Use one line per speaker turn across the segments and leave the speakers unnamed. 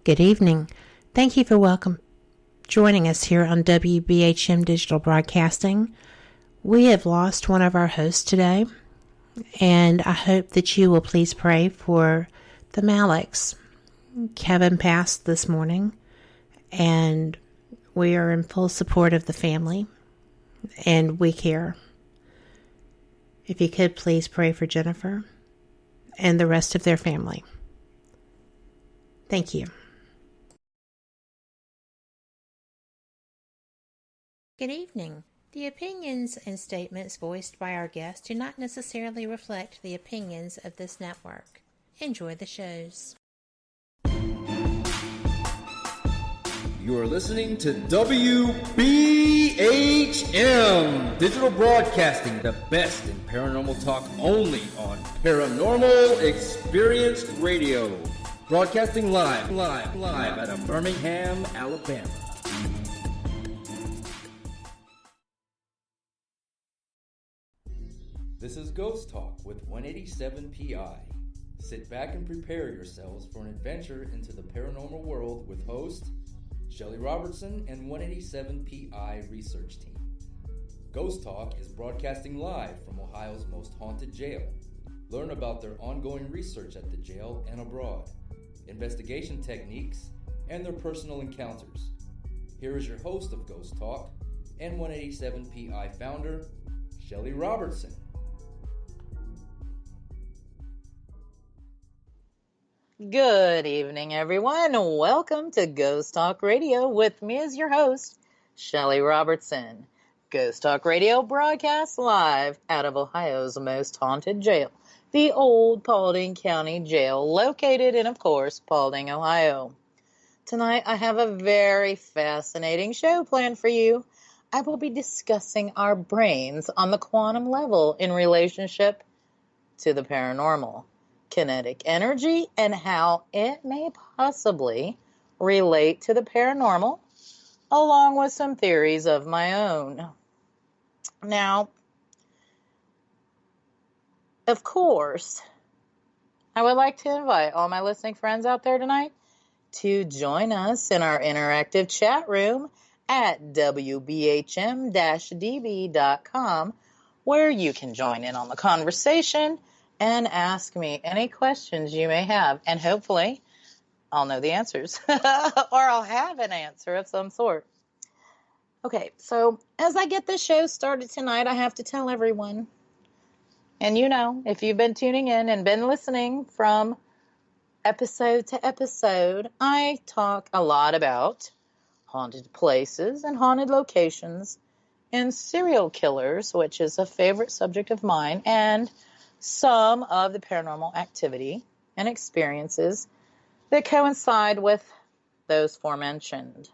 Good evening. Thank you for joining us here on WBHM Digital Broadcasting. We have lost one of our hosts today, and I hope that you will please pray for the Maliks. Kevin passed this morning, and we are in full support of the family, and we care. If you could please pray for Jennifer and the rest of their family. Thank you. Good evening. The opinions and statements voiced by our guests do not necessarily reflect the opinions of this network. Enjoy the shows.
You are listening to WBHM Digital Broadcasting, the best in paranormal talk only on Paranormal Experience Radio. Broadcasting live out of Birmingham, Alabama. This is Ghost Talk with 187 PI. Sit back and prepare yourselves for an adventure into the paranormal world with host Shelly Robertson and 187 PI research team. Ghost Talk is broadcasting live from Ohio's most haunted jail. Learn about their ongoing research at the jail and abroad, investigation techniques, and their personal encounters. Here is your host of Ghost Talk and 187 PI founder, Shelly Robertson.
Good evening, everyone. Welcome to Ghost Talk Radio with me as your host, Shelly Robertson. Ghost Talk Radio broadcasts live out of Ohio's most haunted jail, the Old Paulding County Jail, located in, of course, Paulding, Ohio. Tonight, I have a very fascinating show planned for you. I will be discussing our brains on the quantum level in relationship to the paranormal, kinetic energy, and how it may possibly relate to the paranormal, along with some theories of my own. Now, of course, I would like to invite all my listening friends out there tonight to join us in our interactive chat room at WBHM-DB.com, where you can join in on the conversation and ask me any questions you may have. And hopefully, I'll know the answers. Or I'll have an answer of some sort. Okay, so as I get this show started tonight, I have to tell everyone. And you know, if you've been tuning in and been listening from episode to episode, I talk a lot about haunted places and haunted locations and serial killers, which is a favorite subject of mine, and some of the paranormal activity and experiences that coincide with those aforementioned.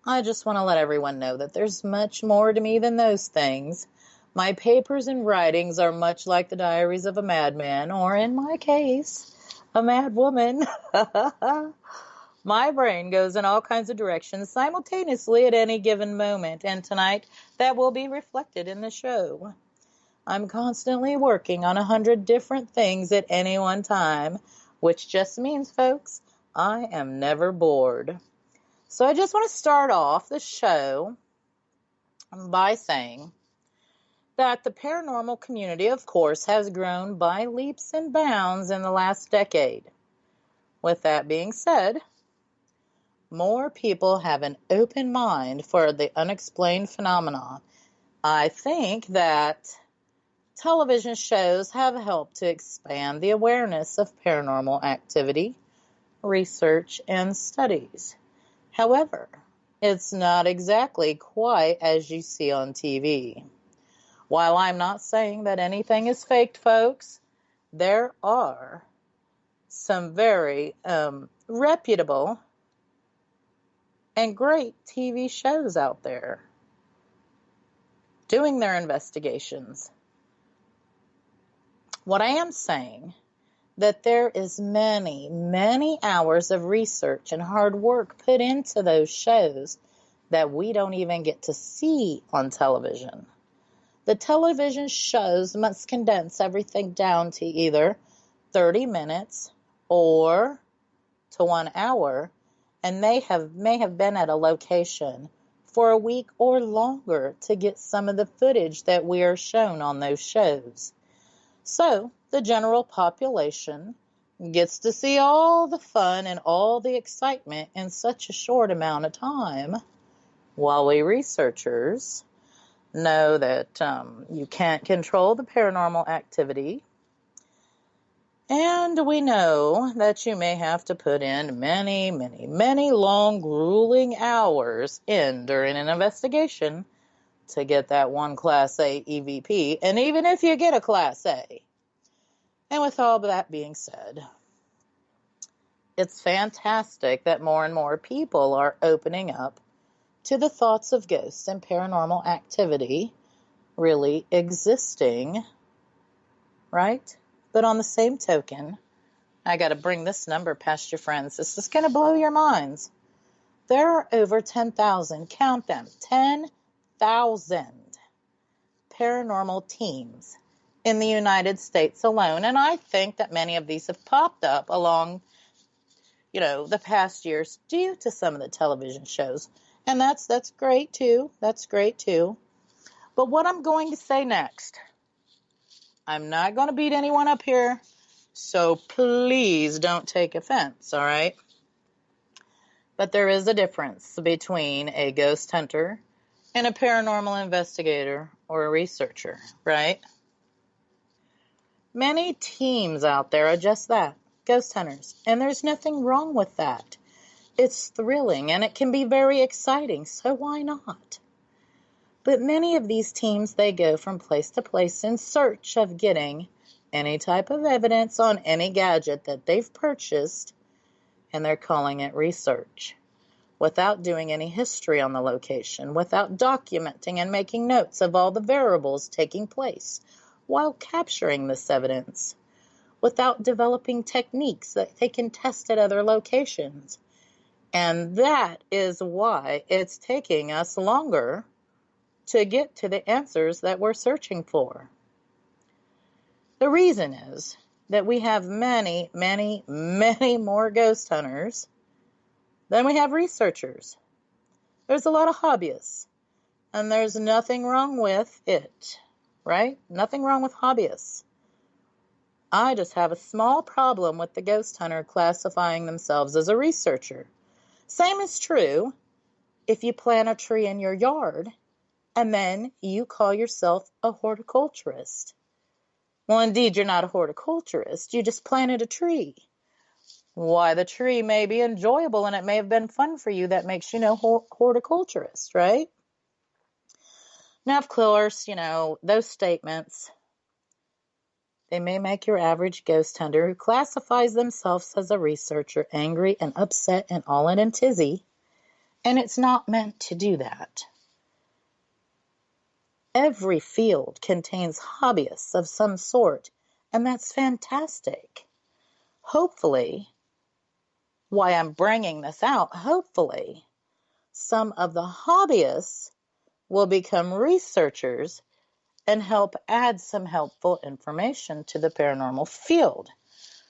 I just want to let everyone know that there's much more to me than those things. My papers and writings are much like the diaries of a madman, or in my case, a mad woman. My brain goes in all kinds of directions simultaneously at any given moment, and tonight that will be reflected in the show. I'm constantly working on 100 different things at any one time, which just means, folks, I am never bored. So I just want to start off the show by saying that the paranormal community, of course, has grown by leaps and bounds in the last decade. With that being said, more people have an open mind for the unexplained phenomena. I think that television shows have helped to expand the awareness of paranormal activity, research, and studies. However, it's not exactly quite as you see on TV. While I'm not saying that anything is faked, folks, there are some very reputable and great TV shows out there doing their investigations. What I am saying, that there is many hours of research and hard work put into those shows that we don't even get to see on television. The television shows must condense everything down to either 30 minutes or to 1 hour and may have been at a location for a week or longer to get some of the footage that we are shown on those shows. So the general population gets to see all the fun and all the excitement in such a short amount of time, while we researchers know that you can't control the paranormal activity, and we know that you may have to put in many, many, many long, grueling hours in during an investigation to get that one Class A EVP, and even if you get a Class A. And with all that being said, it's fantastic that more and more people are opening up to the thoughts of ghosts and paranormal activity really existing, right? But on the same token, I got to bring this number past your friends. This is going to blow your minds. There are over 10,000, count them, 10,000 paranormal teams in the United States alone. And I think that many of these have popped up along, the past years due to some of the television shows. And that's great too. That's great too. But what I'm going to say next, I'm not going to beat anyone up here, so please don't take offense, all right? But there is a difference between a ghost hunter and a paranormal investigator or a researcher, right? Many teams out there are just that, ghost hunters, and there's nothing wrong with that. It's thrilling and it can be very exciting, so why not? But many of these teams, they go from place to place in search of getting any type of evidence on any gadget that they've purchased, and they're calling it research, without doing any history on the location, without documenting and making notes of all the variables taking place while capturing this evidence, without developing techniques that they can test at other locations. And that is why it's taking us longer to get to the answers that we're searching for. The reason is that we have many, many, many more ghost hunters than we have researchers. There's a lot of hobbyists, and there's nothing wrong with it, right? Nothing wrong with hobbyists. I just have a small problem with the ghost hunter classifying themselves as a researcher. Same is true if you plant a tree in your yard and then you call yourself a horticulturist. Well, indeed, you're not a horticulturist. You just planted a tree. Why, the tree may be enjoyable and it may have been fun for you. That makes you horticulturist, right? Now, of course, those statements, they may make your average ghost hunter who classifies themselves as a researcher angry and upset and all in a tizzy, and it's not meant to do that. Every field contains hobbyists of some sort, and that's fantastic. Hopefully, why I'm bringing this out, hopefully, some of the hobbyists will become researchers and help add some helpful information to the paranormal field.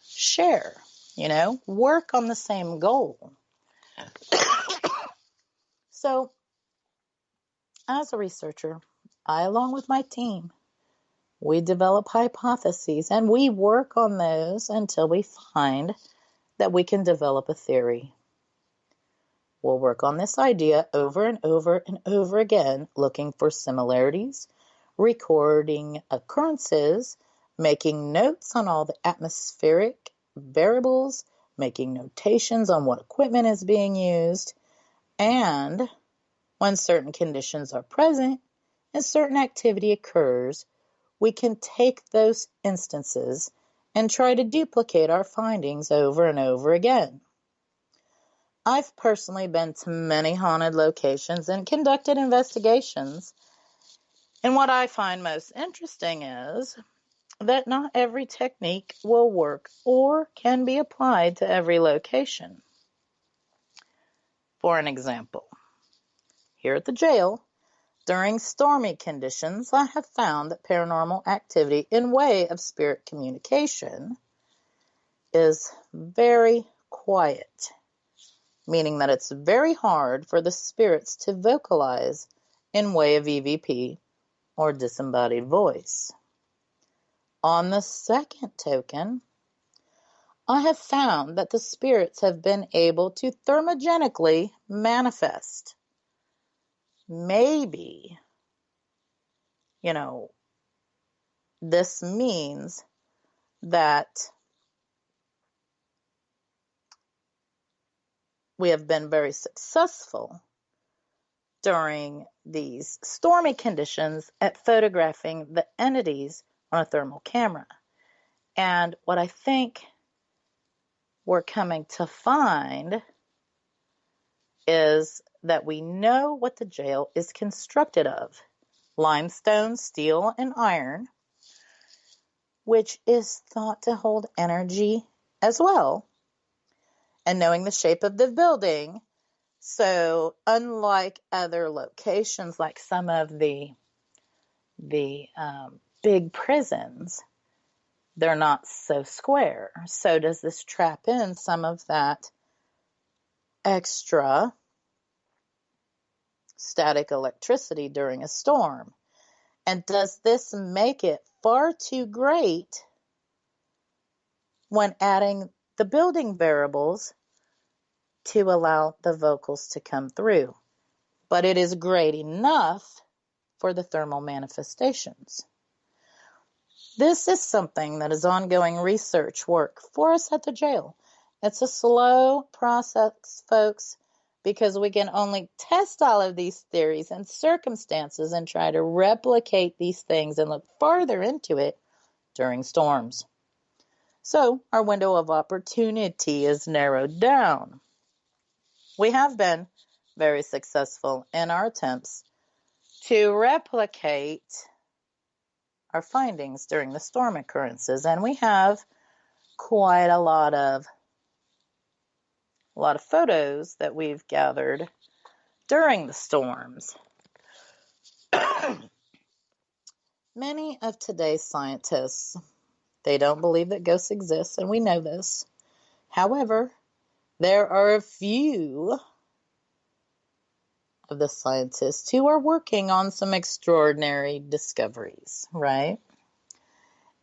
Share, work on the same goal. So, as a researcher, I, along with my team, we develop hypotheses and we work on those until we find that we can develop a theory. We'll work on this idea over and over and over again, looking for similarities, recording occurrences, making notes on all the atmospheric variables, making notations on what equipment is being used, and when certain conditions are present and certain activity occurs, we can take those instances and try to duplicate our findings over and over again. I've personally been to many haunted locations and conducted investigations, and what I find most interesting is that not every technique will work or can be applied to every location. For an example, here at the jail, during stormy conditions, I have found that paranormal activity in way of spirit communication is very quiet, meaning that it's very hard for the spirits to vocalize in way of EVP or disembodied voice. On the second token, I have found that the spirits have been able to thermogenically manifest. Maybe, this means that we have been very successful during these stormy conditions at photographing the entities on a thermal camera. And what I think we're coming to find is that we know what the jail is constructed of: limestone, steel, and iron, which is thought to hold energy as well. And knowing the shape of the building, so unlike other locations, like some of the big prisons, they're not so square. So does this trap in some of that extra static electricity during a storm? And does this make it far too great when adding the building variables to allow the vocals to come through? But it is great enough for the thermal manifestations. This is something that is ongoing research work for us at the jail. It's a slow process, folks, because we can only test all of these theories and circumstances and try to replicate these things and look farther into it during storms. So our window of opportunity is narrowed down. We have been very successful in our attempts to replicate our findings during the storm occurrences, and we have quite a lot of photos that we've gathered during the storms. Many of today's scientists, they don't believe that ghosts exist, and we know this. However, there are a few of the scientists who are working on some extraordinary discoveries, right?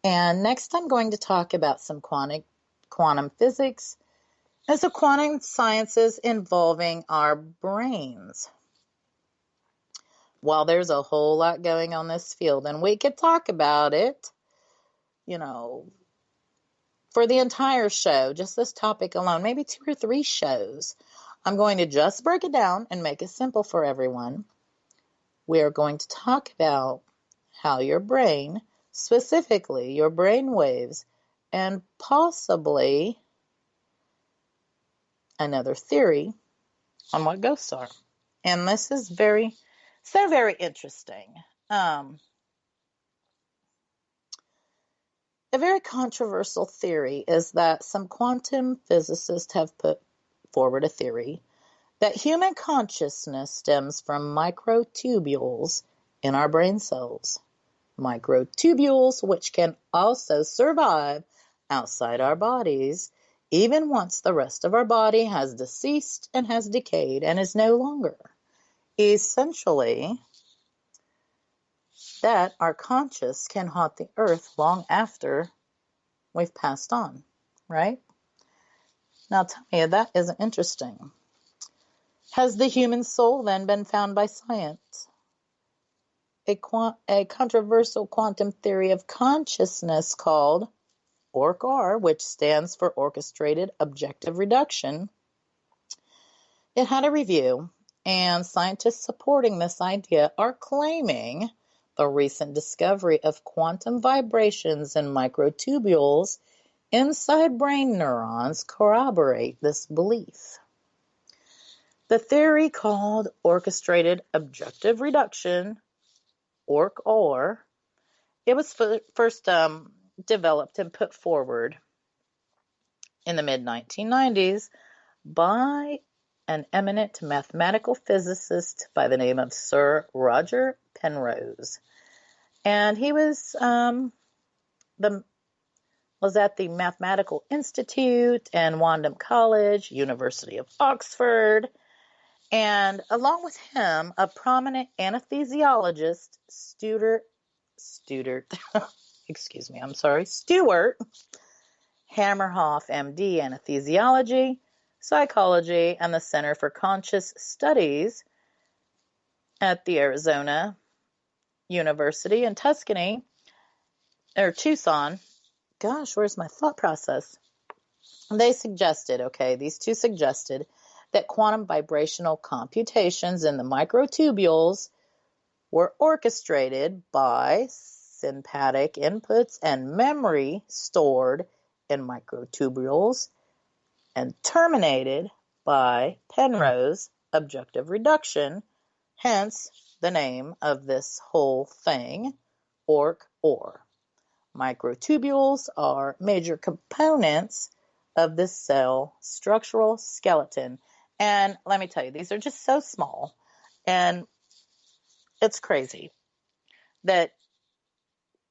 And next I'm going to talk about some quantum physics and some quantum sciences involving our brains. While there's a whole lot going on this field, and we could talk about it, for the entire show, just this topic alone, maybe 2 or 3 shows, I'm going to just break it down and make it simple for everyone. We are going to talk about how your brain, specifically your brain waves, and possibly another theory on what ghosts are. And this is very interesting. A very controversial theory is that some quantum physicists have put forward a theory that human consciousness stems from microtubules in our brain cells. Microtubules which can also survive outside our bodies, even once the rest of our body has deceased and has decayed and is no longer. Essentially, that our conscious can haunt the earth long after we've passed on, right? Now tell me if that isn't interesting. Has the human soul then been found by science? A controversial quantum theory of consciousness called ORC-R, which stands for Orchestrated Objective Reduction. It had a review, and scientists supporting this idea are claiming the recent discovery of quantum vibrations in microtubules inside brain neurons corroborate this belief. The theory called Orchestrated Objective Reduction, ORC-R, it was first developed and put forward in the mid-1990s by an eminent mathematical physicist by the name of Sir Roger Penrose. And he was the was at the Mathematical Institute and Wandham College, University of Oxford. And along with him, a prominent anesthesiologist, Stuart Hammerhoff, MD, Anesthesiology, Psychology, and the Center for Conscious Studies at the Arizona University in Tucson. Gosh, where's my thought process? These two suggested that quantum vibrational computations in the microtubules were orchestrated by sympathetic inputs and memory stored in microtubules and terminated by Penrose objective reduction, hence the name of this whole thing, ORC-OR. Microtubules are major components of the cell structural skeleton. And let me tell you, these are just so small, and it's crazy that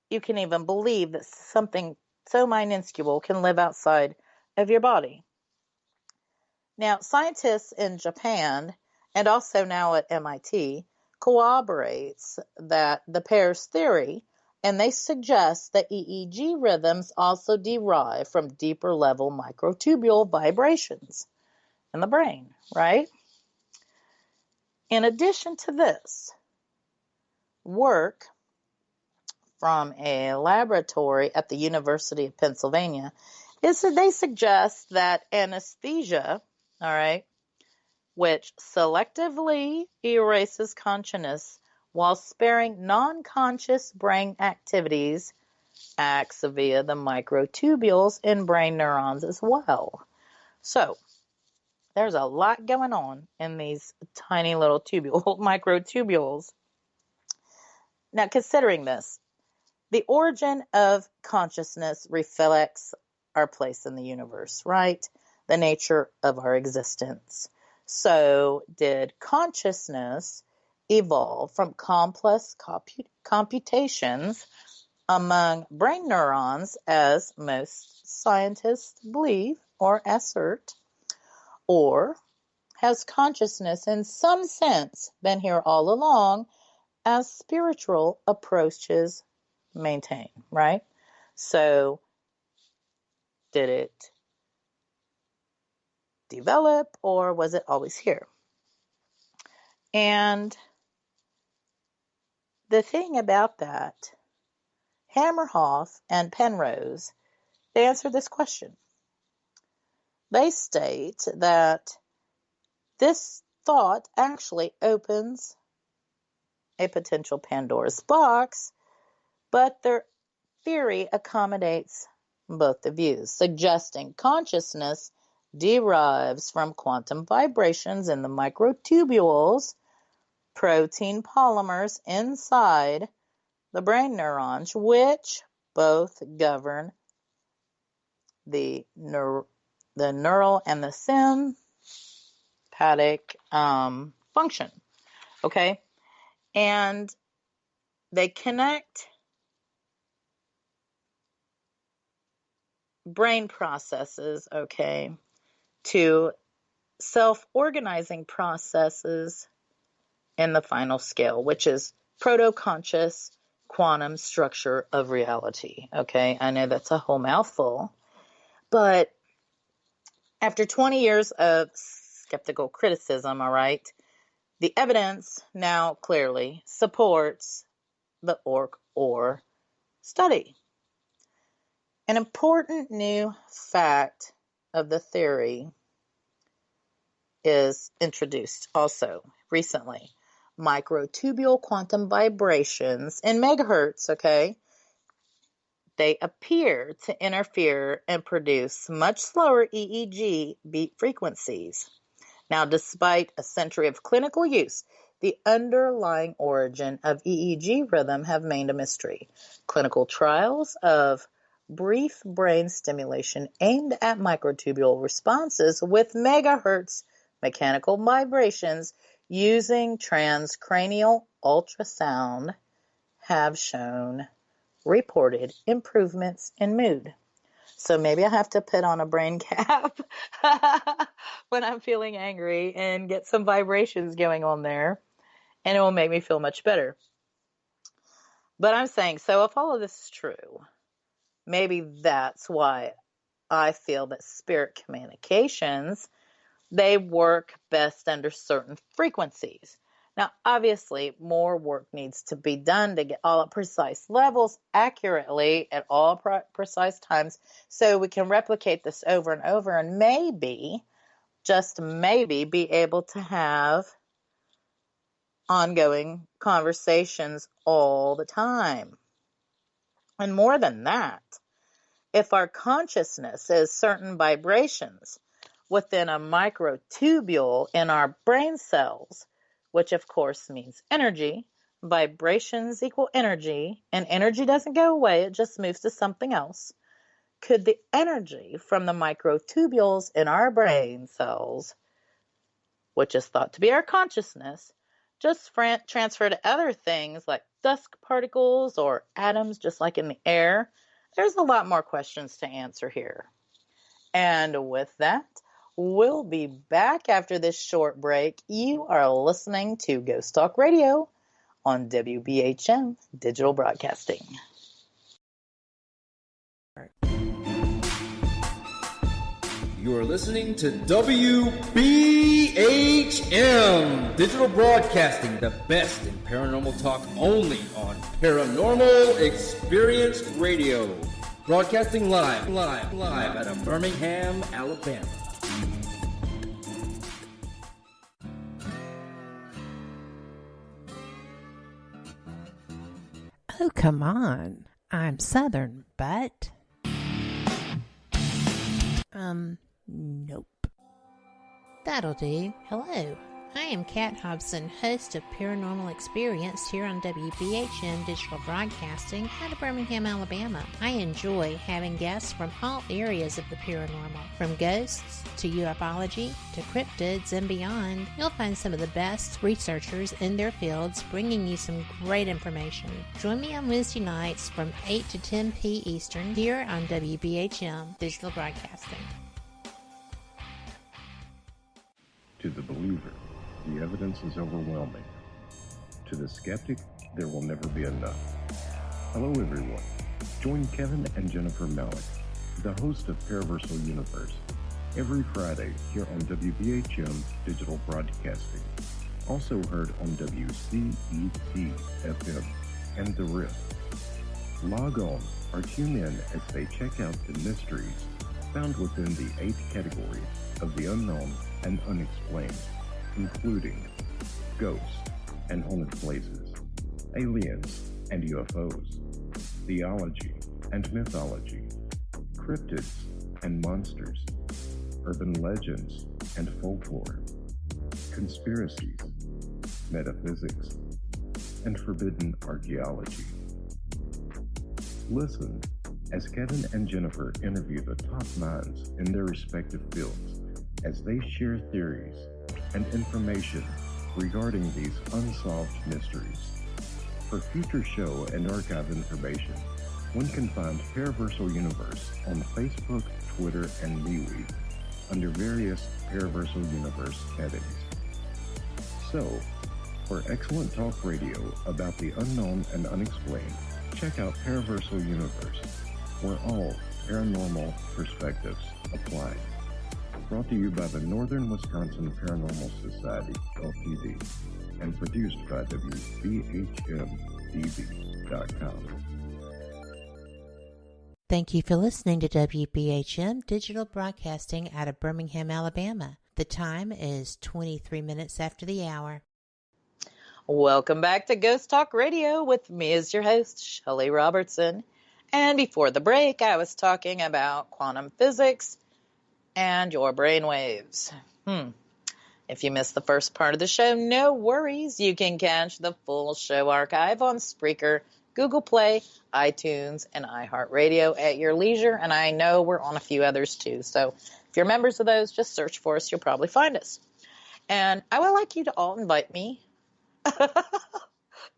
you can even believe that something so minuscule can live outside of your body. Now, scientists in Japan and also now at MIT corroborates that the pair's theory, and they suggest that EEG rhythms also derive from deeper level microtubule vibrations in the brain, right? In addition to this, work from a laboratory at the University of Pennsylvania is that they suggest that anesthesia, all right, which selectively erases consciousness while sparing non-conscious brain activities, acts via the microtubules in brain neurons as well. So, there's a lot going on in these tiny little microtubules. Now, considering this, the origin of consciousness reflects our place in the universe, right? The nature of our existence. So, did consciousness evolve from complex computations among brain neurons, as most scientists believe or assert? Or has consciousness in some sense been here all along, as spiritual approaches maintain, right? So, did it develop or was it always here? And the thing about that, Hammerhoff and Penrose, they answer this question. They state that this thought actually opens a potential Pandora's box, but their theory accommodates both the views, suggesting consciousness derives from quantum vibrations in the microtubules, protein polymers inside the brain neurons, which both govern the neural and the sympathetic function. Okay? And they connect brain processes, okay, to self-organizing processes in the final scale, which is proto-conscious quantum structure of reality. Okay, I know that's a whole mouthful, but after 20 years of skeptical criticism, all right, the evidence now clearly supports the ORC-OR study. An important new fact of the theory is introduced also recently. Microtubule quantum vibrations in megahertz, okay, they appear to interfere and produce much slower EEG beat frequencies. Now, despite a century of clinical use, the underlying origin of EEG rhythm have remained a mystery. Clinical trials of brief brain stimulation aimed at microtubule responses with megahertz mechanical vibrations using transcranial ultrasound have shown reported improvements in mood, So maybe I have to put on a brain cap when I'm feeling angry and get some vibrations going on there, and it will make me feel much better. But I'm saying, so if all of this is true, maybe that's why I feel that spirit communications, they work best under certain frequencies. Now, obviously, more work needs to be done to get all at precise levels accurately at all precise times so we can replicate this over and over and maybe, just maybe, be able to have ongoing conversations all the time. And more than that, if our consciousness is certain vibrations within a microtubule in our brain cells, which of course means energy, vibrations equal energy, and energy doesn't go away, it just moves to something else. Could the energy from the microtubules in our brain cells, which is thought to be our consciousness, just transfer to other things like dust particles or atoms, just like in the air? There's a lot more questions to answer here. And with that, we'll be back after this short break. You are listening to Ghost Talk Radio on WBHM Digital Broadcasting.
You are listening to WBHM Digital Broadcasting, the best in paranormal talk, only on Paranormal Experience Radio. Broadcasting live out of Birmingham, Alabama.
Oh, come on. I'm Southern, but... nope. That'll do. Hello. I am Kat Hobson, host of Paranormal Experience here on WBHM Digital Broadcasting out of Birmingham, Alabama. I enjoy having guests from all areas of the paranormal, from ghosts to ufology to cryptids and beyond. You'll find some of the best researchers in their fields bringing you some great information. Join me on Wednesday nights from 8 to 10 p. Eastern here on WBHM Digital Broadcasting.
To the believer, the evidence is overwhelming. To the skeptic, there will never be enough. Hello everyone. Join Kevin and Jennifer Malik, the host of Paraversal Universe, every Friday here on WBHM Digital Broadcasting. Also heard on WCET FM and The Rift. Log on or tune in as they check out the mysteries found within the 8 categories of the unknown and unexplained, including ghosts and haunted places, aliens and UFOs, theology and mythology, cryptids and monsters, urban legends and folklore, conspiracies, metaphysics, and forbidden archaeology. Listen as Kevin and Jennifer interview the top minds in their respective fields as they share theories and information regarding these unsolved mysteries. For future show and archive information, one can find Paraversal Universe on Facebook, Twitter, and MeWe under various Paraversal Universe headings. So, for excellent talk radio about the unknown and unexplained, check out Paraversal Universe, where all paranormal perspectives apply. Brought to you by the Northern Wisconsin Paranormal Society, LTD, and produced by WBHM-DB.com.
Thank you for listening to WBHM Digital Broadcasting out of Birmingham, Alabama. The time is 23 minutes after the hour.
Welcome back to Ghost Talk Radio with me as your host, Shelly Robertson. And before the break, I was talking about quantum physics and your brain waves. If you missed the first part of the show, no worries. You can catch the full show archive on Spreaker, Google Play, iTunes, and iHeartRadio at your leisure. And I know we're on a few others too. So if you're members of those, just search for us. You'll probably find us. And I would like you to all invite me.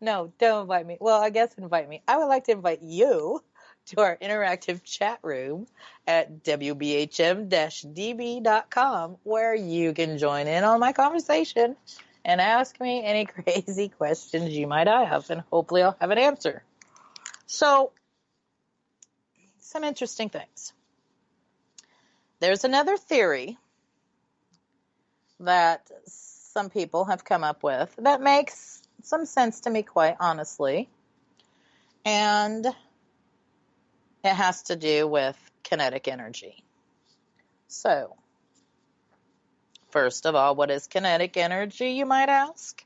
No, don't invite me. Well, I guess invite me. I would like to invite you to our interactive chat room at WBHM-DB.com, where you can join in on my conversation and ask me any crazy questions you might have, and hopefully I'll have an answer. So, some interesting things. There's another theory that some people have come up with that makes some sense to me, quite honestly. And it has to do with kinetic energy. So, first of all, what is kinetic energy, you might ask?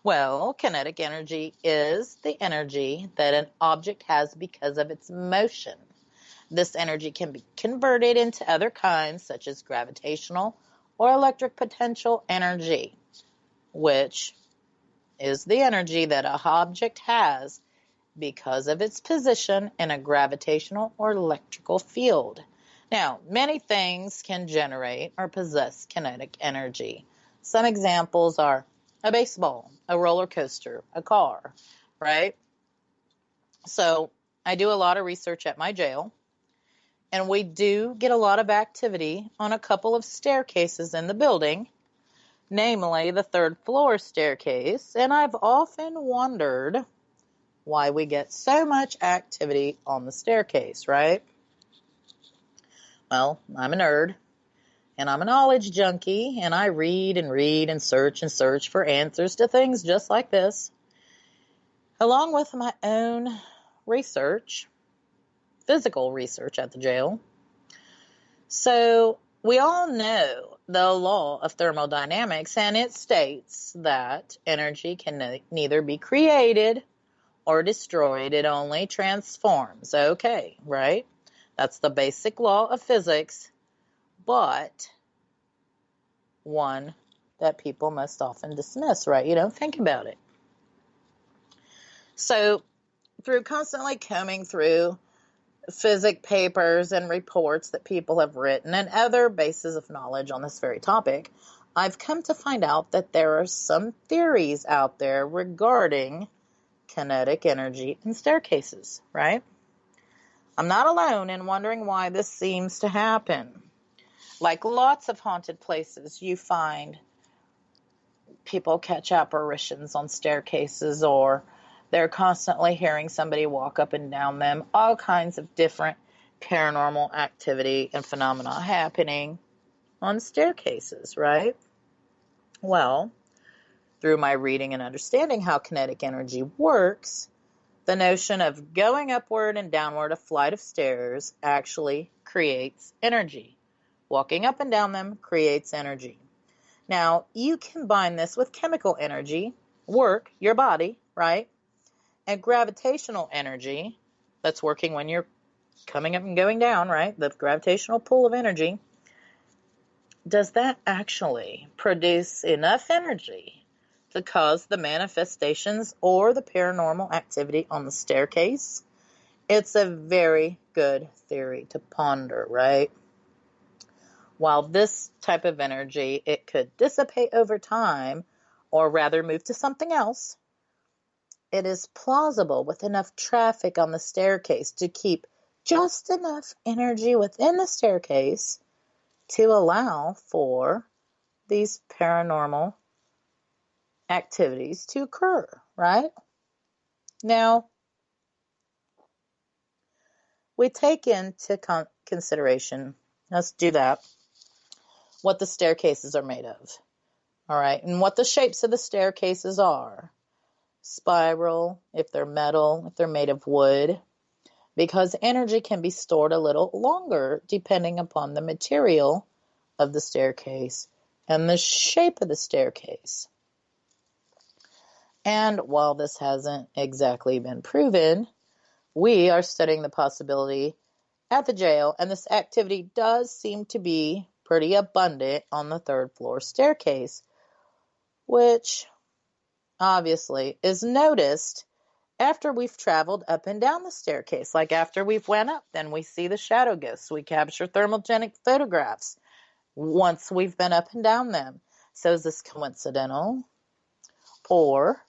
Well, kinetic energy is the energy that an object has because of its motion. This energy can be converted into other kinds, such as gravitational or electric potential energy, which is the energy that an object has because of its position in a gravitational or electrical field. Now, many things can generate or possess kinetic energy. Some examples are a baseball, a roller coaster, a car, right? So I do a lot of research at my jail, and we do get a lot of activity on a couple of staircases in the building, namely the third floor staircase, and I've often wondered why we get so much activity on the staircase, right? Well, I'm a nerd, and I'm a knowledge junkie, and I read and search for answers to things just like this, along with my own research, physical research at the jail. So we all know the law of thermodynamics, and it states that energy can neither be created or destroyed. It only transforms. Okay, right? That's the basic law of physics, but one that people most often dismiss, right? You don't think about it. So through constantly combing through physics papers and reports that people have written and other bases of knowledge on this very topic, I've come to find out that there are some theories out there regarding kinetic energy in staircases, right? I'm not alone in wondering why this seems to happen. Like lots of haunted places, you find people catch apparitions on staircases, or they're constantly hearing somebody walk up and down them, all kinds of different paranormal activity and phenomena happening on staircases, right? Well, through my reading and understanding how kinetic energy works, the notion of going upward and downward a flight of stairs actually creates energy. Walking up and down them creates energy. Now, you combine this with chemical energy, work, your body, right? And gravitational energy that's working when you're coming up and going down, right? The gravitational pull of energy. Does that actually produce enough energy to cause the manifestations or the paranormal activity on the staircase? It's a very good theory to ponder, right? While this type of energy, it could dissipate over time, or rather move to something else, it is plausible with enough traffic on the staircase to keep just enough energy within the staircase to allow for these paranormal activities to occur, right? Now, we take into consideration, let's do that, what the staircases are made of, all right, and what the shapes of the staircases are. Spiral, if they're metal, if they're made of wood, because energy can be stored a little longer depending upon the material of the staircase and the shape of the staircase. And while this hasn't exactly been proven, we are studying the possibility at the jail, and this activity does seem to be pretty abundant on the third floor staircase, which obviously is noticed after we've traveled up and down the staircase. Like after we've went up, then we see the shadow ghosts. We capture thermogenic photographs once we've been up and down them. So is this coincidental? Or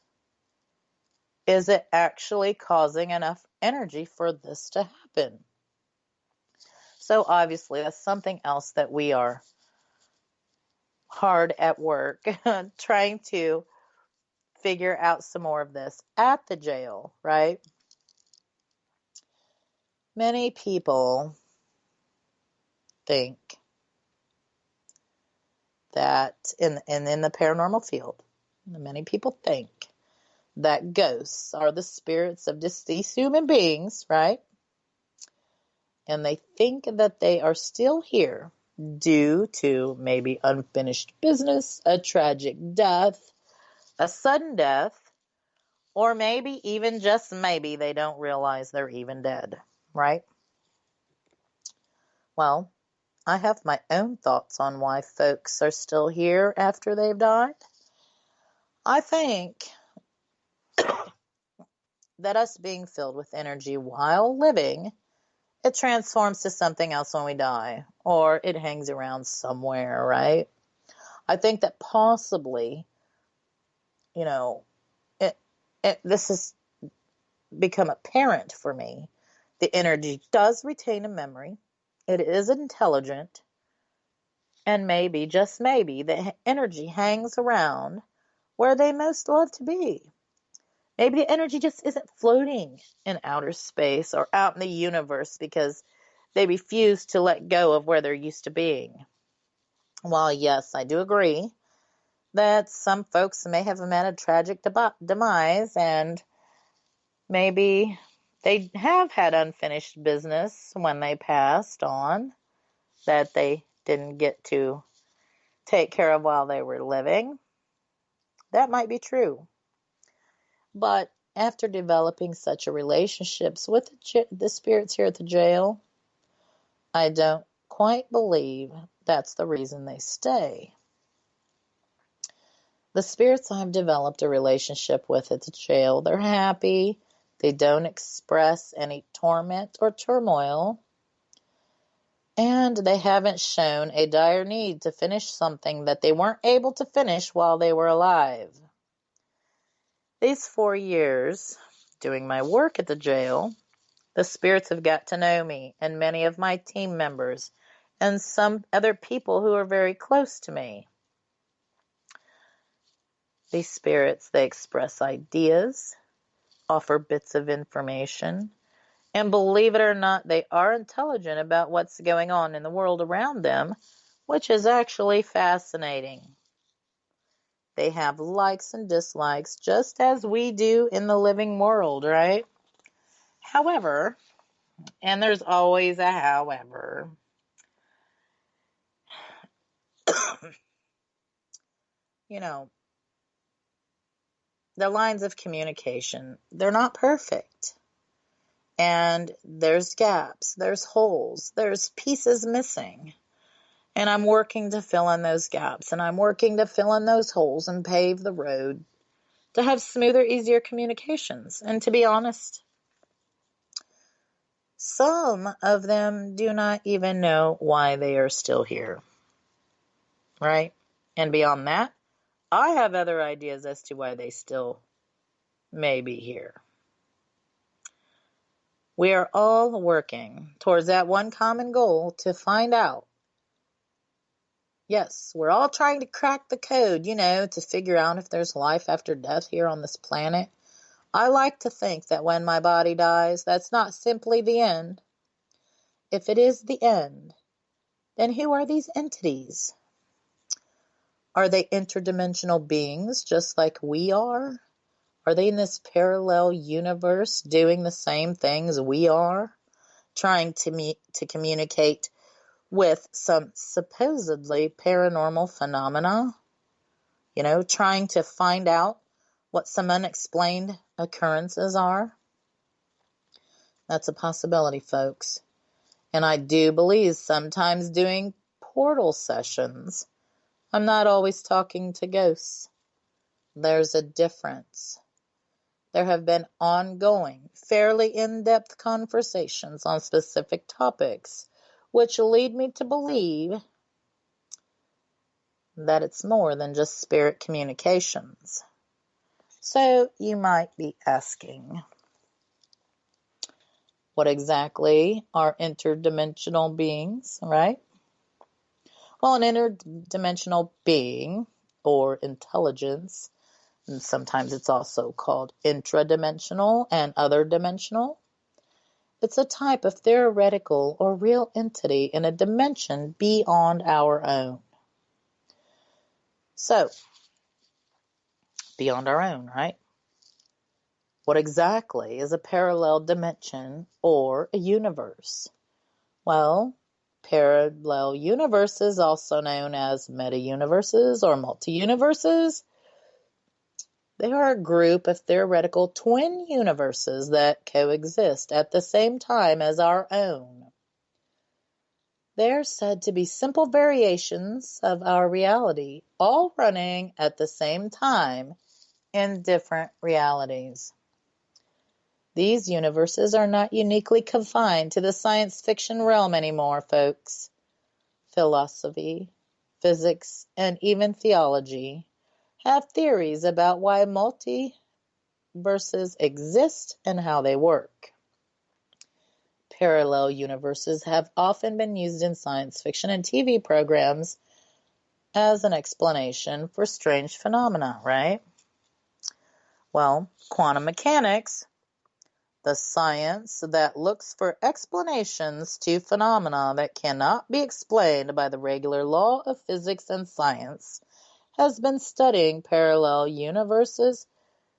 is it actually causing enough energy for this to happen. So obviously that's something else that we are hard at work trying to figure out some more of this at the jail, right? Many people think that in the paranormal field, many people think that ghosts are the spirits of deceased human beings, right? And they think that they are still here due to maybe unfinished business, a tragic death, a sudden death, or maybe even just maybe they don't realize they're even dead, right? Well, I have my own thoughts on why folks are still here after they've died. I think that us being filled with energy while living, it transforms to something else when we die, or it hangs around somewhere, right? I think that possibly, this has become apparent for me. The energy does retain a memory. It is intelligent. And maybe, just maybe, the energy hangs around where they most love to be. Maybe the energy just isn't floating in outer space or out in the universe because they refuse to let go of where they're used to being. While, yes, I do agree that some folks may have met a tragic demise and maybe they have had unfinished business when they passed on that they didn't get to take care of while they were living. That might be true. But after developing such a relationships with the spirits here at the jail, I don't quite believe that's the reason they stay. The spirits I've developed a relationship with at the jail, they're happy. They don't express any torment or turmoil. And they haven't shown a dire need to finish something that they weren't able to finish while they were alive. These 4 years doing my work at the jail, the spirits have got to know me and many of my team members and some other people who are very close to me. These spirits, they express ideas, offer bits of information, and believe it or not, they are intelligent about what's going on in the world around them, which is actually fascinating. They have likes and dislikes, just as we do in the living world, right? However, and there's always a however, the lines of communication, they're not perfect. And there's gaps, there's holes, there's pieces missing. And I'm working to fill in those gaps, and I'm working to fill in those holes and pave the road to have smoother, easier communications. And to be honest, some of them do not even know why they are still here, right? And beyond that, I have other ideas as to why they still may be here. We are all working towards that one common goal to find out. Yes, we're all trying to crack the code, to figure out if there's life after death here on this planet. I like to think that when my body dies, that's not simply the end. If it is the end, then who are these entities? Are they interdimensional beings just like we are? Are they in this parallel universe doing the same things we are? Trying to communicate with some supposedly paranormal phenomena? Trying to find out what some unexplained occurrences are? That's a possibility, folks. And I do believe sometimes doing portal sessions, I'm not always talking to ghosts. There's a difference. There have been ongoing, fairly in-depth conversations on specific topics, which lead me to believe that it's more than just spirit communications. So you might be asking, What exactly are interdimensional beings, right? Well, an interdimensional being or intelligence, and sometimes it's also called intradimensional and other dimensional. It's a type of theoretical or real entity in a dimension beyond our own. So, beyond our own, right? What exactly is a parallel dimension or a universe? Well, parallel universes, also known as meta-universes or multi-universes, they are a group of theoretical twin universes that coexist at the same time as our own. They are said to be simple variations of our reality, all running at the same time in different realities. These universes are not uniquely confined to the science fiction realm anymore, folks. Philosophy, physics, and even theology have theories about why multiverses exist and how they work. Parallel universes have often been used in science fiction and TV programs as an explanation for strange phenomena, right? Well, quantum mechanics, the science that looks for explanations to phenomena that cannot be explained by the regular law of physics and science, has been studying parallel universes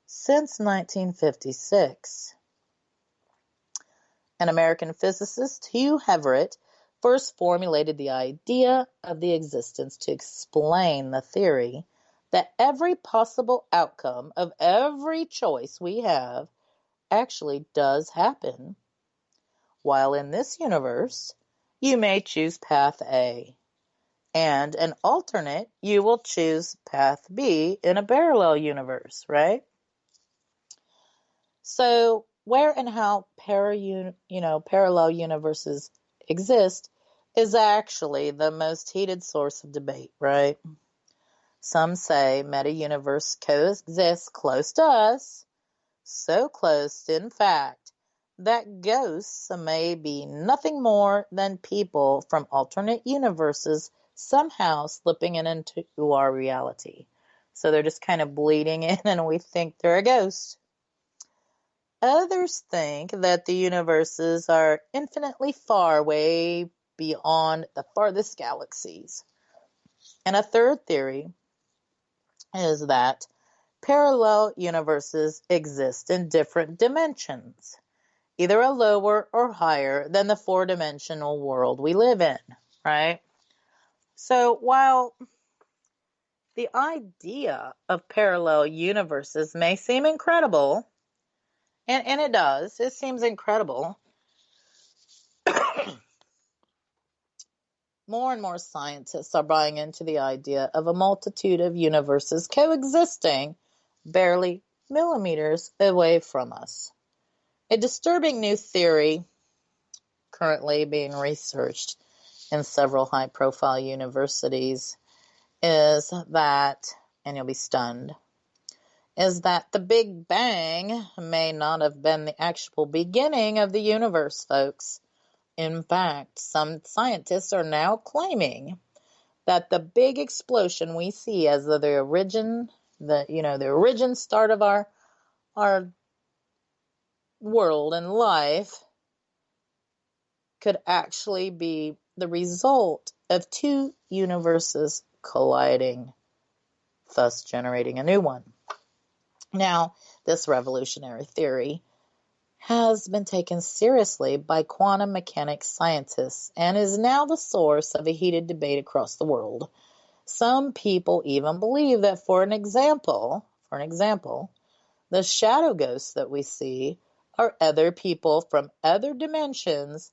since 1956. An American physicist, Hugh Everett, first formulated the idea of the existence to explain the theory that every possible outcome of every choice we have actually does happen. While in this universe, you may choose path A, and an alternate, you will choose path B in a parallel universe, right? So, where and how parallel universes exist is actually the most heated source of debate, right? Some say meta-universe coexists close to us, so close, in fact, that ghosts may be nothing more than people from alternate universes somehow slipping into our reality. So they're just kind of bleeding in and we think they're a ghost. Others think that the universes are infinitely far, way beyond the farthest galaxies. And a third theory is that parallel universes exist in different dimensions, either a lower or higher than the four-dimensional world we live in, right? So while the idea of parallel universes may seem incredible, and it seems incredible, more and more scientists are buying into the idea of a multitude of universes coexisting barely millimeters away from us. A disturbing new theory currently being researched in several high-profile universities is that, and you'll be stunned, is that the Big Bang may not have been the actual beginning of the universe, folks. In fact, some scientists are now claiming that the big explosion we see as the origin start of our world and life could actually be the result of two universes colliding, thus generating a new one. Now, this revolutionary theory has been taken seriously by quantum mechanics scientists and is now the source of a heated debate across the world. Some people even believe that, for an example, the shadow ghosts that we see are other people from other dimensions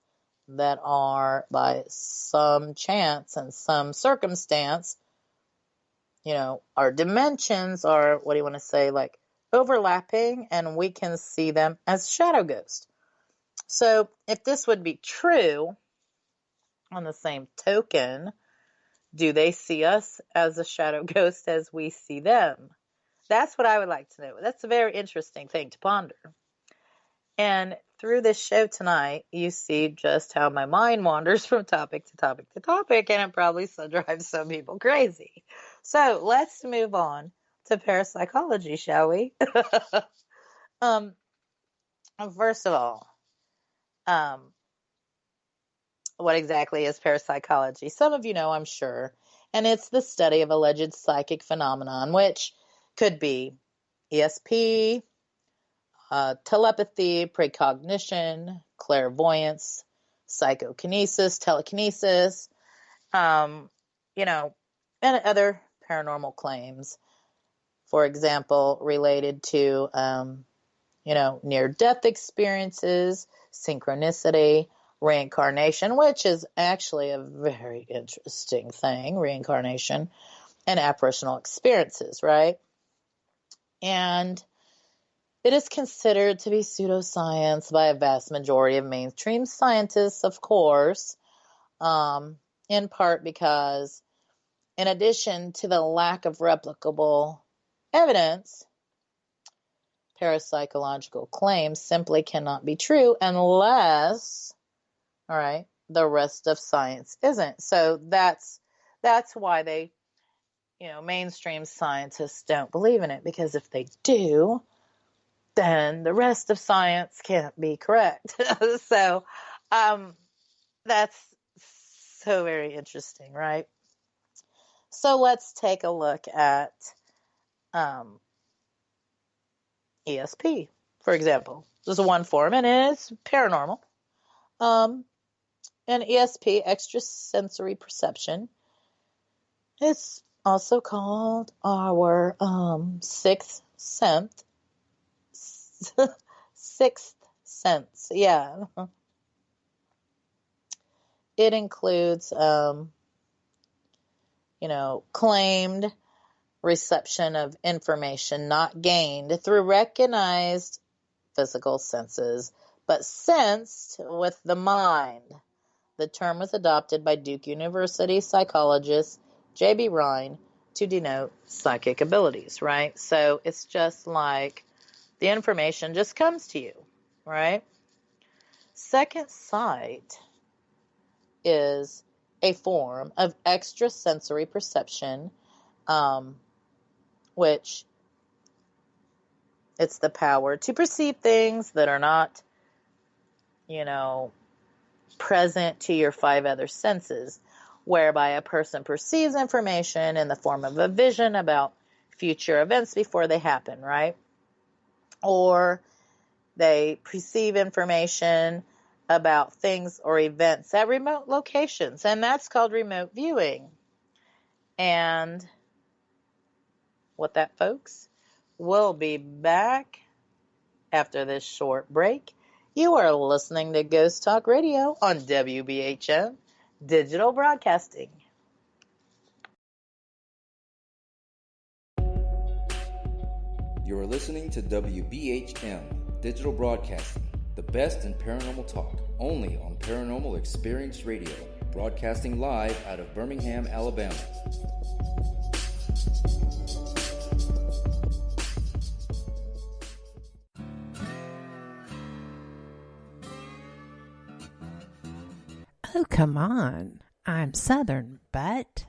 that are, by some chance and some circumstance, our dimensions are, like overlapping, and we can see them as shadow ghosts. So if this would be true, on the same token, do they see us as a shadow ghost as we see them? That's what I would like to know. That's a very interesting thing to ponder. And through this show tonight, you see just how my mind wanders from topic to topic to topic, and it probably drives some people crazy. So let's move on to parapsychology, shall we? First of all, what exactly is parapsychology? Some of you know, I'm sure, and it's the study of alleged psychic phenomenon, which could be ESP, telepathy, precognition, clairvoyance, psychokinesis, telekinesis, you know, and other paranormal claims. For example, related to, near-death experiences, synchronicity, reincarnation, which is actually a very interesting thing, reincarnation, and apparitional experiences, right? And it is considered to be pseudoscience by a vast majority of mainstream scientists, of course, in part because, in addition to the lack of replicable evidence, parapsychological claims simply cannot be true unless, all right, the rest of science isn't. So that's why they, mainstream scientists don't believe in it, because if they do, then the rest of science can't be correct. So that's so very interesting, right? So let's take a look at ESP, for example. This is one form, and it is paranormal. And ESP, extrasensory perception, is also called our sixth sense. Sixth sense, yeah. It includes, claimed reception of information not gained through recognized physical senses, but sensed with the mind. The term was adopted by Duke University psychologist J.B. Rhine to denote psychic abilities, right? So it's just like the information just comes to you, right? Second sight is a form of extrasensory perception, which it's the power to perceive things that are not, present to your five other senses, whereby a person perceives information in the form of a vision about future events before they happen, right? Or they perceive information about things or events at remote locations, and that's called remote viewing. And with that, folks, we'll be back after this short break. You are listening to Ghost Talk Radio on WBHM Digital Broadcasting.
You are listening to WBHM Digital Broadcasting, the best in paranormal talk, only on Paranormal Experience Radio, broadcasting live out of Birmingham, Alabama.
Oh, come on. I'm Southern, but...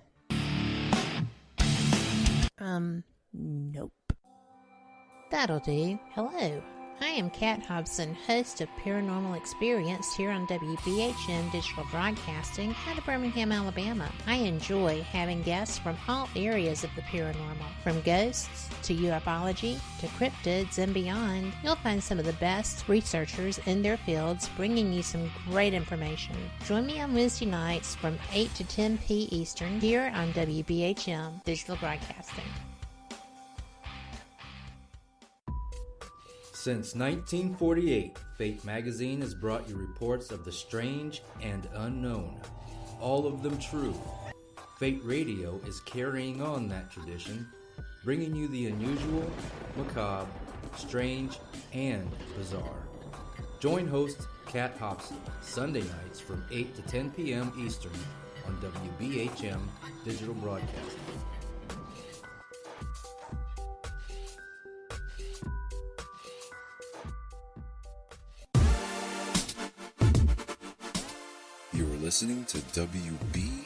nope. That'll do. Hello. I am Kat Hobson, host of Paranormal Experience here on WBHM Digital Broadcasting out of Birmingham, Alabama. I enjoy having guests from all areas of the paranormal, from ghosts to ufology to cryptids and beyond. You'll find some of the best researchers in their fields bringing you some great information. Join me on Wednesday nights from 8 to 10 p. Eastern here on WBHM Digital Broadcasting.
Since 1948, Fate magazine has brought you reports of the strange and unknown, all of them true. Fate Radio is carrying on that tradition, bringing you the unusual, macabre, strange, and bizarre. Join host Kat Hobson Sunday nights from 8 to 10 p.m. Eastern on WBHM Digital Broadcasting.
listening to WBHM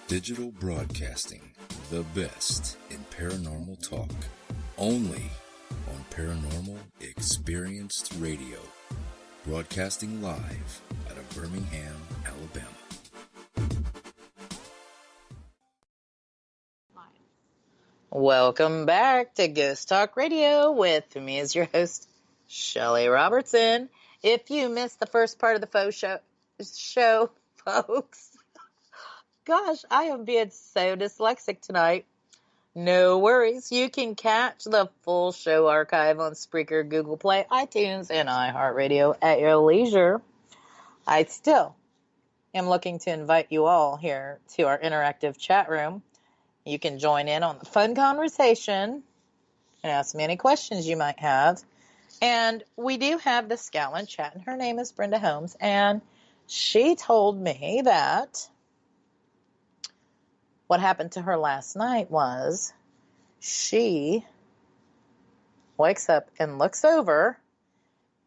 Digital Broadcasting, the best in paranormal talk, only on Paranormal Experienced Radio, broadcasting live out of Birmingham, Alabama.
Welcome back to Ghost Talk Radio with me as your host, Shelly Robertson. If you missed the first part of the show, folks, gosh, I am being so dyslexic tonight. No worries. You can catch the full show archive on Spreaker, Google Play, iTunes, and iHeartRadio at your leisure. I still am looking to invite you all here to our interactive chat room. You can join in on the fun conversation and ask me any questions you might have. And we do have the scout in chat, and her name is Brenda Holmes, and she told me that what happened to her last night was she wakes up and looks over,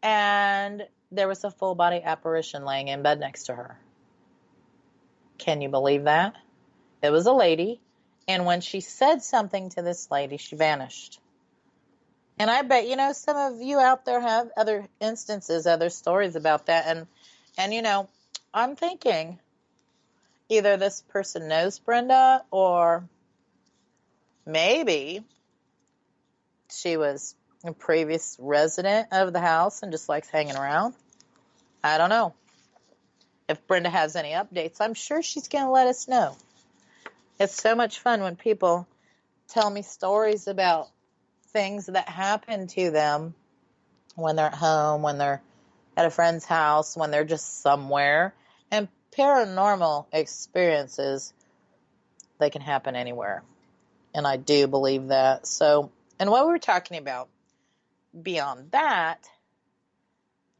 and there was a full-body apparition laying in bed next to her. Can you believe that? It was a lady, and when she said something to this lady, she vanished. And I bet, some of you out there have other instances, other stories about that. And I'm thinking either this person knows Brenda, or maybe she was a previous resident of the house and just likes hanging around. I don't know. If Brenda has any updates, I'm sure she's going to let us know. It's so much fun when people tell me stories about things that happen to them when they're at home, when they're at a friend's house, when they're just somewhere. And paranormal experiences, they can happen anywhere. And I do believe that. So, and what we were talking about beyond that,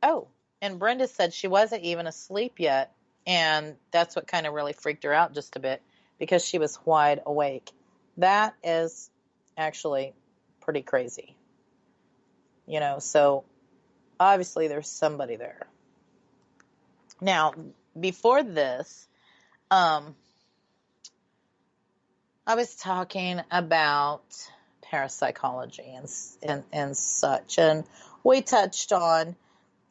and Brenda said she wasn't even asleep yet. And that's what kind of really freaked her out just a bit, because she was wide awake. That is actually pretty crazy. So obviously there's somebody there. Now, before this, I was talking about parapsychology and such, and we touched on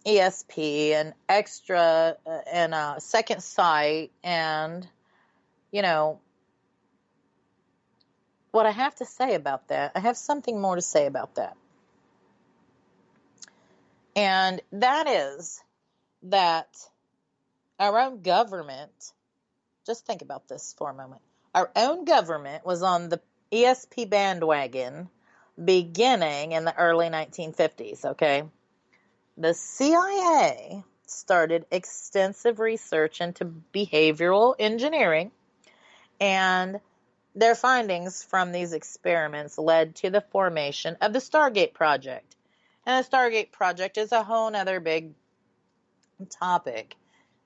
ESP and extra and second sight, and what I have to say about that, I have something more to say about that. And that is that our own government, just think about this for a moment. Our own government was on the ESP bandwagon beginning in the early 1950s, okay? The CIA started extensive research into behavioral engineering, and their findings from these experiments led to the formation of the Stargate Project. And the Stargate Project is a whole other big topic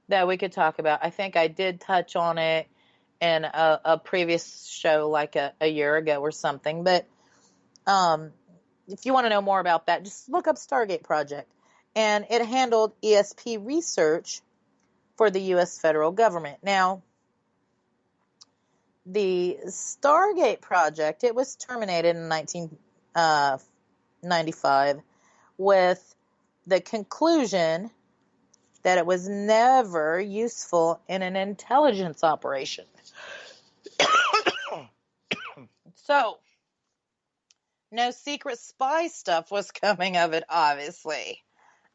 that we could talk about. I think I did touch on it in a previous show like a year ago or something. But if you want to know more about that, just look up Stargate Project. And it handled ESP research for the U.S. federal government. Now, the Stargate Project, it was terminated in 1995 with the conclusion that it was never useful in an intelligence operation. So, no secret spy stuff was coming of it, obviously.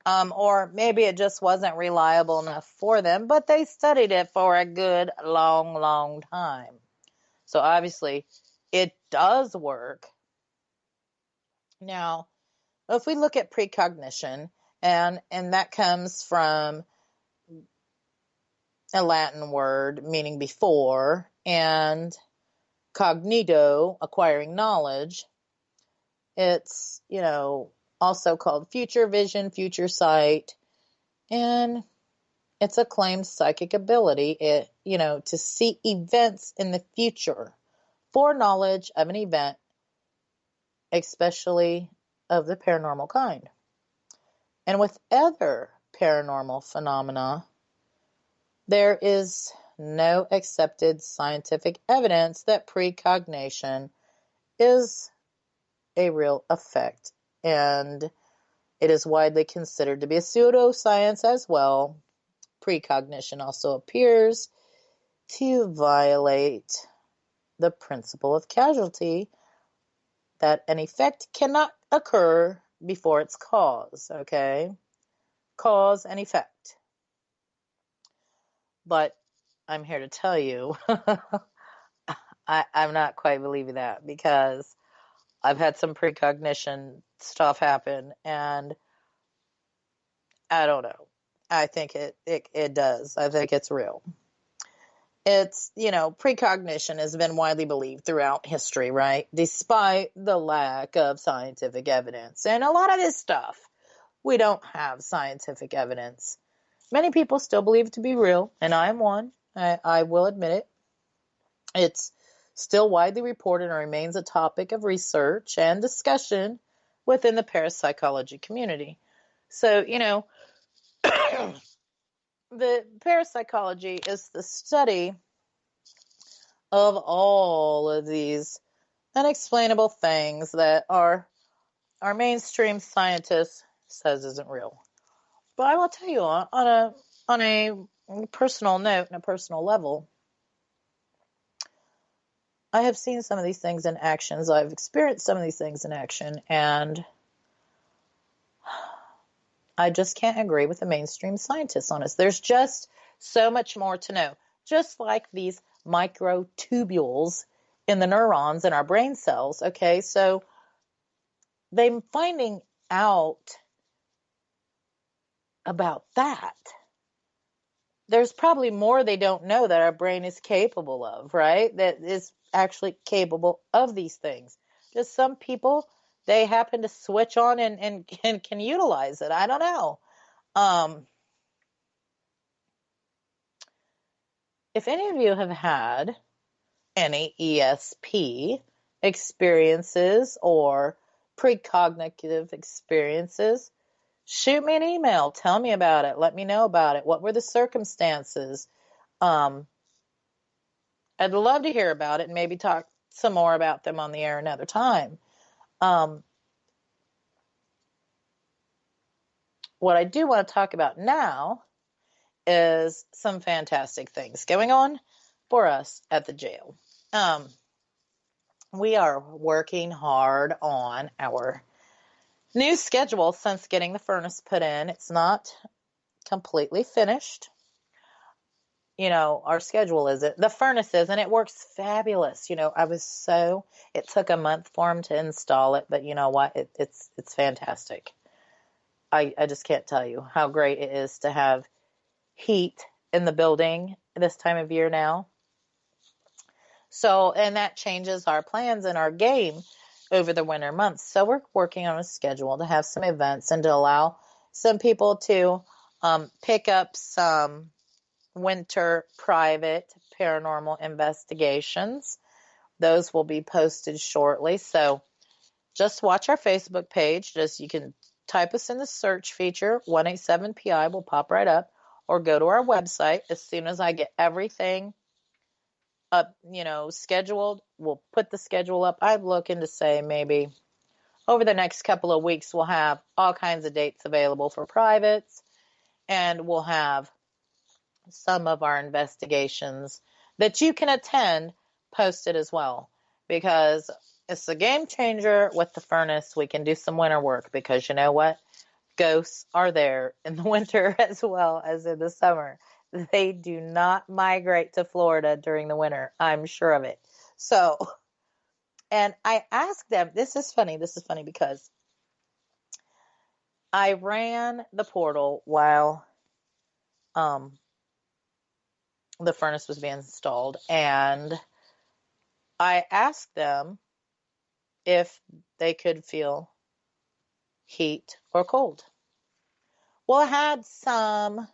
Or maybe it just wasn't reliable enough for them, but they studied it for a good long, long time. So obviously, it does work. Now, if we look at precognition, and that comes from a Latin word meaning before, and cognito, acquiring knowledge. It's, also called future vision, future sight, and it's a claimed psychic ability, to see events in the future, foreknowledge of an event, especially of the paranormal kind. And with other paranormal phenomena, There is no accepted scientific evidence that precognition is a real effect, and it is widely considered to be a pseudoscience as well. Precognition also appears to violate the principle of causality, that an effect cannot occur before its cause, okay? Cause and effect. But I'm here to tell you, I'm not quite believing that, because I've had some precognition stuff happen, and I don't know. I think it does. I think it's real. It's, precognition has been widely believed throughout history, right? Despite the lack of scientific evidence. And a lot of this stuff, we don't have scientific evidence. Many people still believe it to be real, and I am one. I will admit it. It's still widely reported and remains a topic of research and discussion within the parapsychology community. So, the parapsychology is the study of all of these unexplainable things that our mainstream scientist says isn't real. But I will tell you, on a personal note and a personal level, I have seen some of these things in actions. I've experienced some of these things in action, and I just can't agree with the mainstream scientists on this. There's just so much more to know. Just like these microtubules in the neurons in our brain cells, okay? So they're finding out about that. There's probably more they don't know that our brain is capable of, right? That is actually capable of these things. Just some people, they happen to switch on and can utilize it. I don't know. If any of you have had any ESP experiences or precognitive experiences, shoot me an email. Tell me about it. Let me know about it. What were the circumstances? I'd love to hear about it and maybe talk some more about them on the air another time. What I do want to talk about now is some fantastic things going on for us at the jail. We are working hard on our new schedule since getting the furnace put in. It's not completely finished. Our schedule isn't. The furnace is, and it works fabulous. It took a month for him to install it, but you know what? It's fantastic. I just can't tell you how great it is to have heat in the building this time of year now. So, and that changes our plans and our game over the winter months. So we're working on a schedule to have some events and to allow some people to pick up some winter private paranormal investigations. Those will be posted shortly. So just watch our Facebook page. You can type us in the search feature. 187PI will pop right up, or go to our website. As soon as I get everything up, scheduled, we'll put the schedule up. I'm looking to say maybe over the next couple of weeks, we'll have all kinds of dates available for privates, and we'll have some of our investigations that you can attend posted as well, because it's a game changer with the furnace. We can do some winter work, because you know what? Ghosts are there in the winter as well as in the summer. They do not migrate to Florida during the winter. I'm sure of it. So, and I asked them, this is funny because I ran the portal while the furnace was being installed, and I asked them if they could feel heat or cold. Well, I had some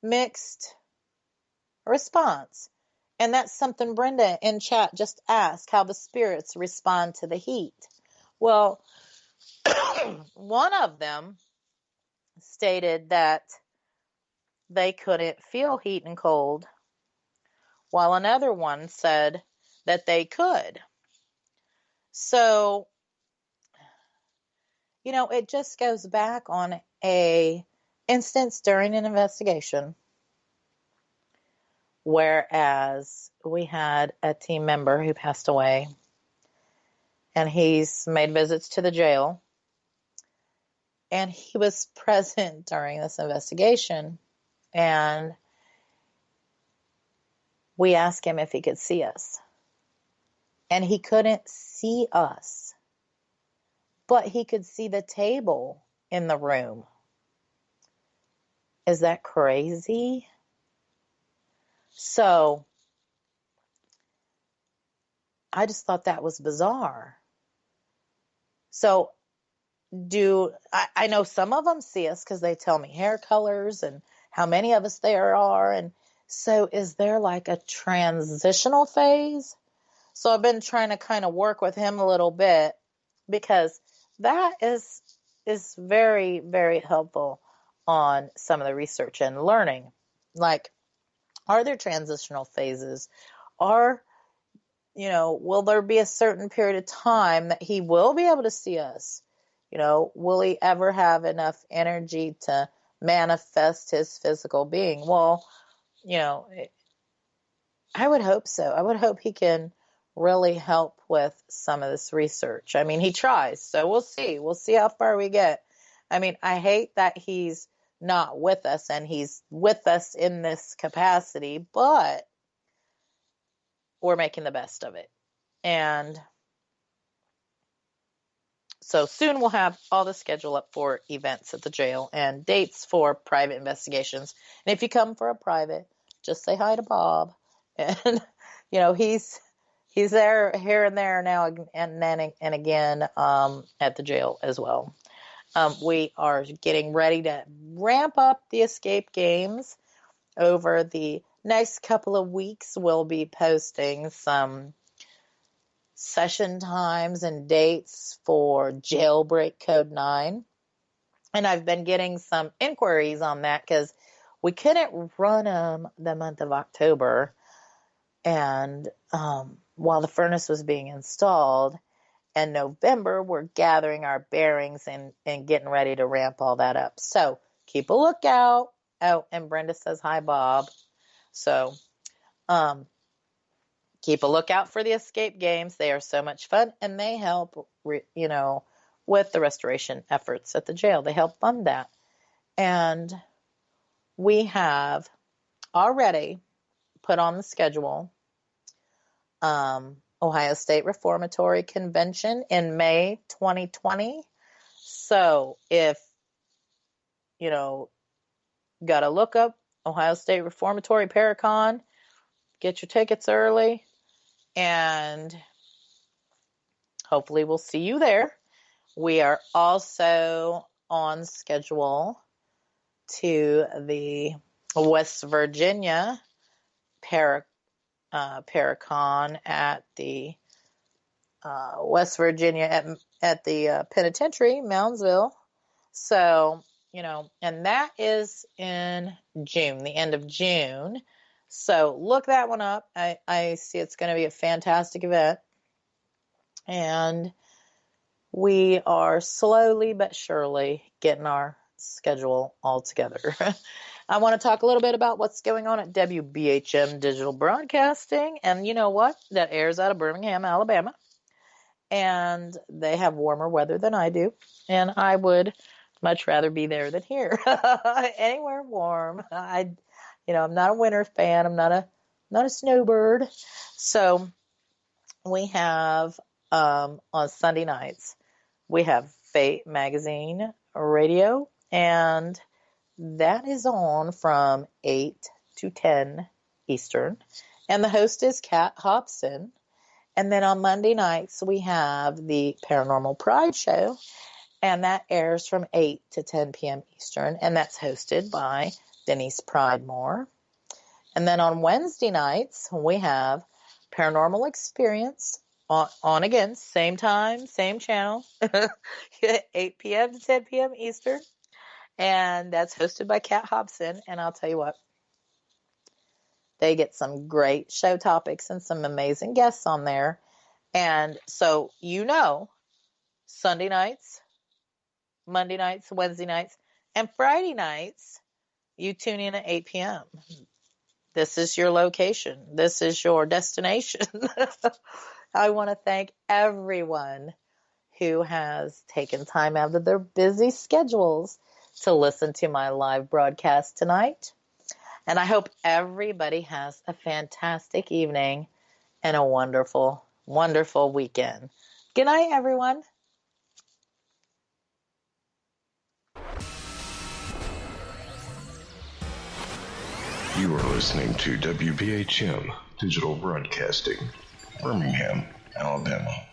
mixed response, and that's something Brenda in chat just asked, how the spirits respond to the heat. Well, one of them stated that they couldn't feel heat and cold, while another one said that they could. So, it just goes back on a instance during an investigation, whereas we had a team member who passed away, and he's made visits to the jail, and he was present during this investigation, and we asked him if he could see us, and he couldn't see us, but he could see the table in the room. Is that crazy? So I just thought that was bizarre. So I know some of them see us because they tell me hair colors and how many of us there are. And so is there like a transitional phase? So I've been trying to kind of work with him a little bit, because that is very, very helpful on some of the research and learning. Like, are there transitional phases? Will there be a certain period of time that he will be able to see us? Will he ever have enough energy to manifest his physical being? Well, I would hope so. I would hope he can really help with some of this research. I mean, he tries, so we'll see. We'll see how far we get. I mean, I hate that he's not with us, and he's with us in this capacity, but we're making the best of it. And so soon we'll have all the schedule up for events at the jail and dates for private investigations. And if you come for a private, just say hi to Bob. And, he's there here and there now and then and again at the jail as well. We are getting ready to ramp up the escape games. Over the next couple of weeks, we'll be posting some session times and dates for Jailbreak Code 9. And I've been getting some inquiries on that because we couldn't run them the month of October, and while the furnace was being installed. And November, we're gathering our bearings and getting ready to ramp all that up. So keep a lookout. Oh, and Brenda says, hi, Bob. So keep a lookout for the escape games. They are so much fun, and they help, with the restoration efforts at the jail. They help fund that. And we have already put on the schedule Ohio State Reformatory Convention in May 2020. So if, got to look up Ohio State Reformatory Paracon, get your tickets early, and hopefully we'll see you there. We are also on schedule to the West Virginia Paracon at the West Virginia at the penitentiary, Moundsville. So, and that is in June, the end of June. So look that one up. I see it's going to be a fantastic event. And we are slowly but surely getting our schedule all together. I want to talk a little bit about what's going on at WBHM Digital Broadcasting. And you know what? That airs out of Birmingham, Alabama. And they have warmer weather than I do. And I would much rather be there than here. Anywhere warm. I'm not a winter fan. I'm not a snowbird. So we have on Sunday nights, we have Fate Magazine Radio, and that is on from 8 to 10 Eastern. And the host is Kat Hobson. And then on Monday nights, we have the Paranormal Pride Show, and that airs from 8 to 10 p.m. Eastern, and that's hosted by Denise Pridemore. And then on Wednesday nights, we have Paranormal Experience on again, same time, same channel, 8 p.m. to 10 p.m. Eastern. And that's hosted by Kat Hobson. And I'll tell you what, they get some great show topics and some amazing guests on there. And so, Sunday nights, Monday nights, Wednesday nights, and Friday nights, you tune in at 8 p.m. This is your location. This is your destination. I want to thank everyone who has taken time out of their busy schedules to listen to my live broadcast tonight. And I hope everybody has a fantastic evening and a wonderful, wonderful weekend. Good night, everyone.
You are listening to WBHM Digital Broadcasting, Birmingham, Alabama.